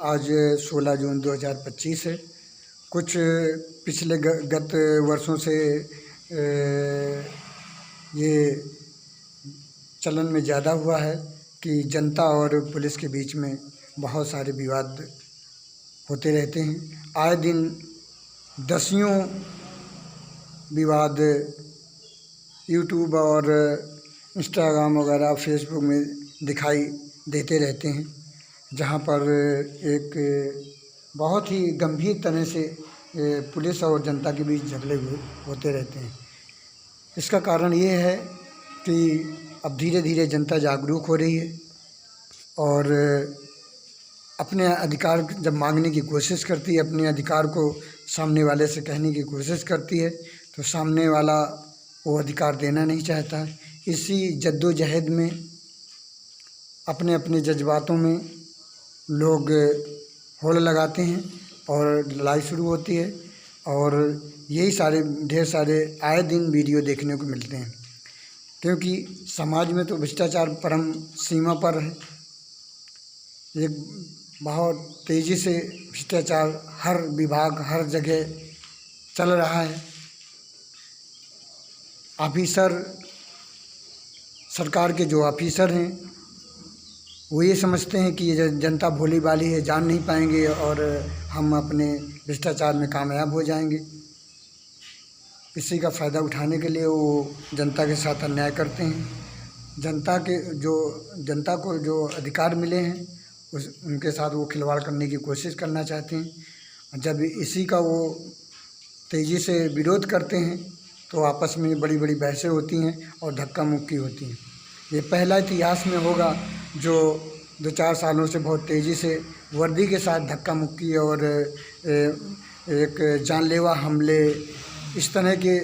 आज 16 जून 2025 है। कुछ पिछले गत वर्षों से ये चलन में ज़्यादा हुआ है कि जनता और पुलिस के बीच में बहुत सारे विवाद होते रहते हैं। आए दिन दसियों विवाद यूट्यूब और इंस्टाग्राम वगैरह फेसबुक में दिखाई देते रहते हैं, जहाँ पर एक बहुत ही गंभीर तरह से पुलिस और जनता के बीच झगड़े होते रहते हैं। इसका कारण ये है कि अब धीरे धीरे जनता जागरूक हो रही है और अपने अधिकार जब मांगने की कोशिश करती है, अपने अधिकार को सामने वाले से कहने की कोशिश करती है, तो सामने वाला वो अधिकार देना नहीं चाहता। इसी जद्दोजहद में अपने अपने जज्बातों में लोग होड़ लगाते हैं और लड़ाई शुरू होती है और यही ढेर सारे आए दिन वीडियो देखने को मिलते हैं, क्योंकि समाज में तो भ्रष्टाचार परम सीमा पर है। ये बहुत तेज़ी से भ्रष्टाचार हर विभाग हर जगह चल रहा है। ऑफिसर, सरकार के जो ऑफिसर हैं वो ये समझते हैं कि ये जनता भोली भाली है, जान नहीं पाएंगे और हम अपने भ्रष्टाचार में कामयाब हो जाएंगे। इसी का फ़ायदा उठाने के लिए वो जनता के साथ अन्याय करते हैं। जनता को जो अधिकार मिले हैं उनके साथ वो खिलवाड़ करने की कोशिश करना चाहते हैं। जब इसी का वो तेज़ी से विरोध करते हैं तो आपस में बड़ी बड़ी बहसें होती हैं और धक्का मुक्की होती हैं। ये पहला इतिहास में होगा जो 2-4 सालों से बहुत तेज़ी से वर्दी के साथ धक्का मुक्की और एक जानलेवा हमले, इस तरह के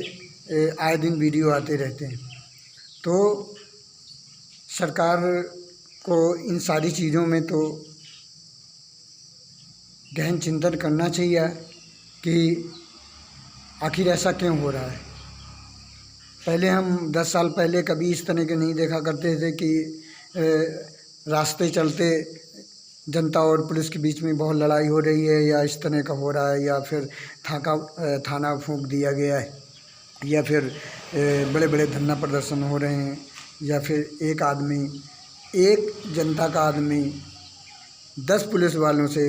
आए दिन वीडियो आते रहते हैं। तो सरकार को इन सारी चीज़ों में तो गहन चिंतन करना चाहिए कि आखिर ऐसा क्यों हो रहा है। पहले हम 10 साल पहले कभी इस तरह के नहीं देखा करते थे कि रास्ते चलते जनता और पुलिस के बीच में बहुत लड़ाई हो रही है या इस तरह का हो रहा है, या फिर थाना फूंक दिया गया है, या फिर बड़े बड़े धरना प्रदर्शन हो रहे हैं, या फिर एक जनता का आदमी 10 पुलिस वालों से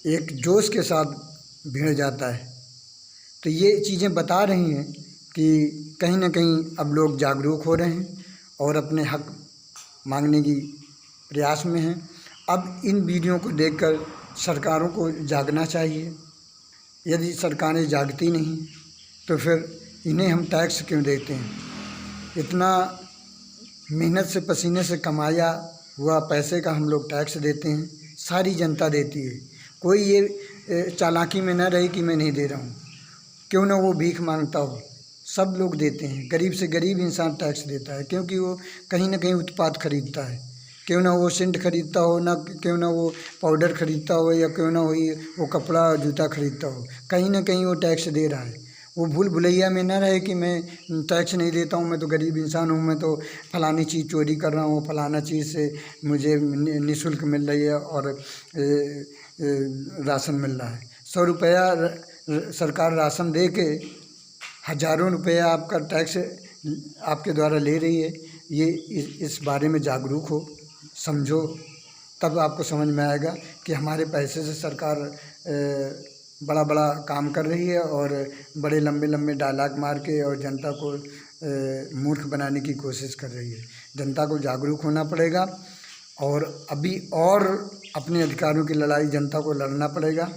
एक जोश के साथ भिड़ जाता है। तो ये चीज़ें बता रही हैं कि कहीं ना कहीं अब लोग जागरूक हो रहे हैं और अपने हक मांगने की प्रयास में हैं। अब इन वीडियो को देखकर सरकारों को जागना चाहिए। यदि सरकारें जागती नहीं तो फिर इन्हें हम टैक्स क्यों देते हैं? इतना मेहनत से पसीने से कमाया हुआ पैसे का हम लोग टैक्स देते हैं, सारी जनता देती है। कोई ये चालाकी में न रहे कि मैं नहीं दे रहा हूँ, क्यों ना वो भीख मांगता हो, सब लोग देते हैं। गरीब से गरीब इंसान टैक्स देता है, क्योंकि वो कहीं ना कहीं उत्पाद खरीदता है। क्यों ना वो सेंट खरीदता हो, क्यों ना वो पाउडर खरीदता हो, या क्यों ना वो कपड़ा जूता खरीदता हो, कहीं ना कहीं वो टैक्स दे रहा है। वो भूल भुलैया में ना रहे कि मैं टैक्स नहीं देता हूँ, मैं तो गरीब इंसान हूँ, मैं तो फलानी चीज़ चोरी कर रहा हूँ, फलाना चीज़ से मुझे निःशुल्क मिल रही है और राशन मिल रहा है। 100 रुपया सरकार राशन दे के हज़ारों रुपया आपका टैक्स आपके द्वारा ले रही है। ये इस बारे में जागरूक हो, समझो, तब आपको समझ में आएगा कि हमारे पैसे से सरकार बड़ा बड़ा काम कर रही है और बड़े लंबे लंबे डायलॉग मार के और जनता को मूर्ख बनाने की कोशिश कर रही है। जनता को जागरूक होना पड़ेगा और अभी और अपने अधिकारों की लड़ाई जनता को लड़ना पड़ेगा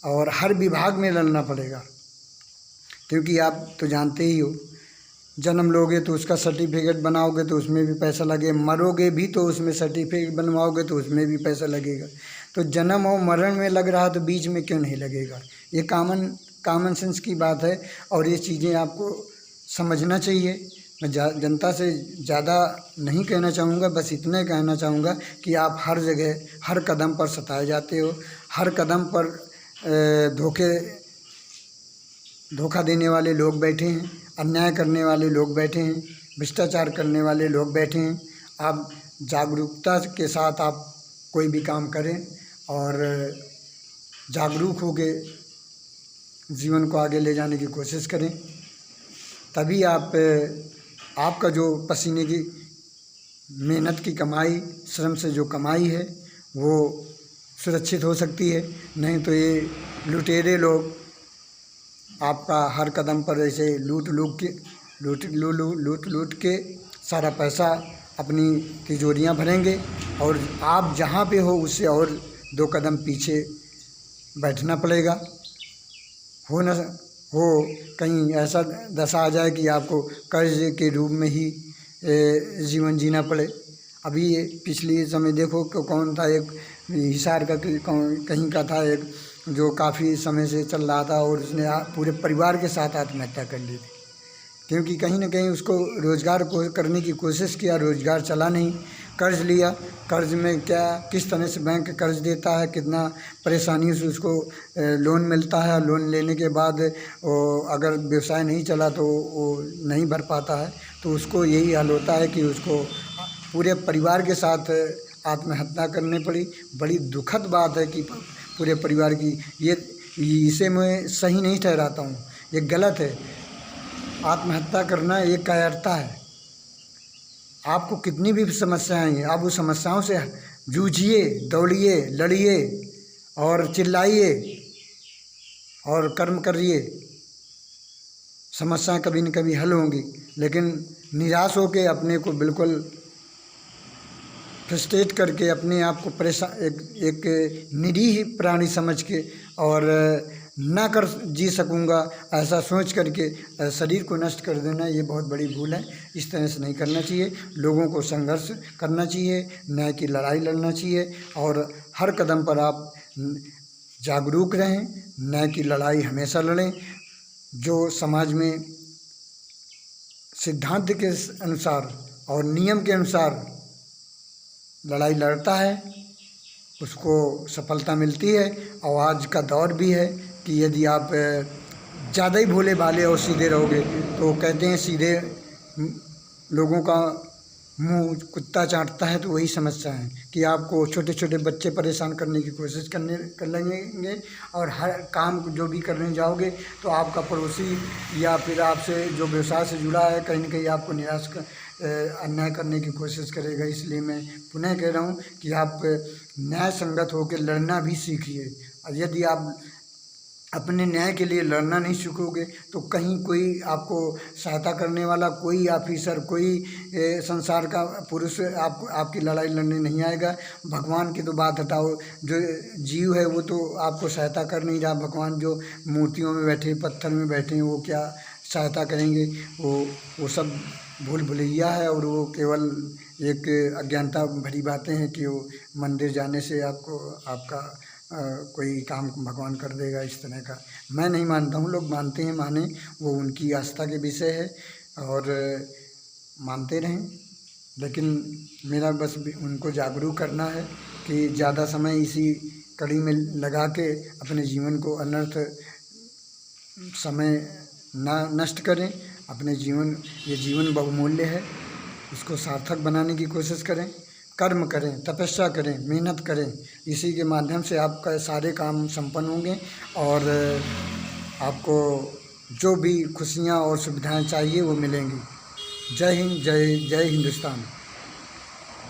और हर विभाग में लड़ना पड़ेगा। क्योंकि आप तो जानते ही हो, जन्म लोगे तो उसका सर्टिफिकेट बनाओगे तो उसमें भी पैसा लगे, मरोगे भी तो उसमें सर्टिफिकेट बनवाओगे तो उसमें भी पैसा लगेगा। तो जन्म और मरण में लग रहा तो बीच में क्यों नहीं लगेगा? ये कॉमन सेंस की बात है और ये चीज़ें आपको समझना चाहिए। मैं जनता से ज़्यादा नहीं कहना चाहूँगा, बस इतना ही कहना चाहूँगा कि आप हर जगह हर कदम पर सताए जाते हो, हर कदम पर धोखा देने वाले लोग बैठे हैं, अन्याय करने वाले लोग बैठे हैं, भ्रष्टाचार करने वाले लोग बैठे हैं। आप जागरूकता के साथ आप कोई भी काम करें और जागरूक होके जीवन को आगे ले जाने की कोशिश करें। तभी आपका जो पसीने की मेहनत की कमाई, श्रम से जो कमाई है वो सुरक्षित हो सकती है। नहीं तो ये लुटेरे लोग आपका हर कदम पर ऐसे लूट के सारा पैसा अपनी तिजोरियां भरेंगे और आप जहाँ पे हो उससे और 2 कदम पीछे बैठना पड़ेगा। हो कहीं ऐसा दशा आ जाए कि आपको कर्ज के रूप में ही जीवन जीना पड़े। अभी ये पिछले समय देखो कौन था, एक हिसार का कहीं का था एक, जो काफ़ी समय से चल रहा था और उसने पूरे परिवार के साथ आत्महत्या कर ली थी, क्योंकि कहीं ना कहीं उसको रोज़गार को करने की कोशिश किया, रोज़गार चला नहीं, कर्ज लिया। कर्ज में क्या किस तरह से बैंक कर्ज देता है, कितना परेशानियों से उसको लोन मिलता है। लोन लेने के बाद अगर व्यवसाय नहीं चला तो वो नहीं भर पाता है, तो उसको यही हाल होता है कि उसको पूरे परिवार के साथ आत्महत्या करनी पड़ी। बड़ी दुखद बात है कि पूरे परिवार की इसे मैं सही नहीं ठहराता हूँ, ये गलत है। आत्महत्या करना एक कायरता है। आपको कितनी भी समस्याएं हैं, आप उस समस्याओं से जूझिए, दौड़िए, लड़िए और चिल्लाइए और कर्म करिए। समस्याएं कभी न कभी हल होंगी, लेकिन निराश होकर अपने को बिल्कुल फ्रस्ट्रेट करके अपने आप को एक निरीह प्राणी समझ के और ना कर जी सकूँगा ऐसा सोच करके शरीर को नष्ट कर देना, ये बहुत बड़ी भूल है। इस तरह से नहीं करना चाहिए। लोगों को संघर्ष करना चाहिए, न्याय की लड़ाई लड़ना चाहिए और हर कदम पर आप जागरूक रहें, न्याय की लड़ाई हमेशा लड़ें। जो समाज में सिद्धांत के अनुसार और नियम के अनुसार लड़ाई लड़ता है उसको सफलता मिलती है। और आज का दौर भी है कि यदि आप ज़्यादा ही भोले भाले और सीधे रहोगे तो कहते हैं सीधे लोगों का मुंह कुत्ता चाटता है, तो वही समस्या है कि आपको छोटे छोटे बच्चे परेशान करने की कोशिश कर लेंगे और हर काम जो भी करने जाओगे तो आपका पड़ोसी या फिर आपसे जो व्यवसाय से जुड़ा है कहीं न कहीं आपको निराश अन्याय करने की कोशिश करेगा। इसलिए मैं पुनः कह रहा हूँ कि आप न्याय संगत होकर लड़ना भी सीखिए। और यदि आप अपने न्याय के लिए लड़ना नहीं सीखोगे तो कहीं कोई आपको सहायता करने वाला, कोई ऑफिसर, कोई संसार का पुरुष आपकी लड़ाई लड़ने नहीं आएगा। भगवान की तो बात हटाओ, जो जीव है वो तो आपको सहायता कर नहीं रहा। भगवान जो मूर्तियों में बैठे, पत्थर में बैठे हैं, वो क्या सहायता करेंगे? वो सब भूल भुलैया है और वो केवल एक अज्ञानता भरी बातें हैं कि वो मंदिर जाने से आपका कोई काम भगवान कर देगा, इस तरह का मैं नहीं मानता हूँ। लोग मानते हैं, माने, वो उनकी आस्था के विषय है और मानते रहें। लेकिन मेरा बस उनको जागरूक करना है कि ज़्यादा समय इसी कड़ी में लगा के अपने जीवन को अनर्थ समय ना नष्ट करें। अपने ये जीवन बहुमूल्य है, इसको सार्थक बनाने की कोशिश करें। कर्म करें, तपस्या करें, मेहनत करें, इसी के माध्यम से आपका सारे काम संपन्न होंगे और आपको जो भी खुशियाँ और सुविधाएं चाहिए वो मिलेंगी। जय हिंद, जय हिंदुस्तान।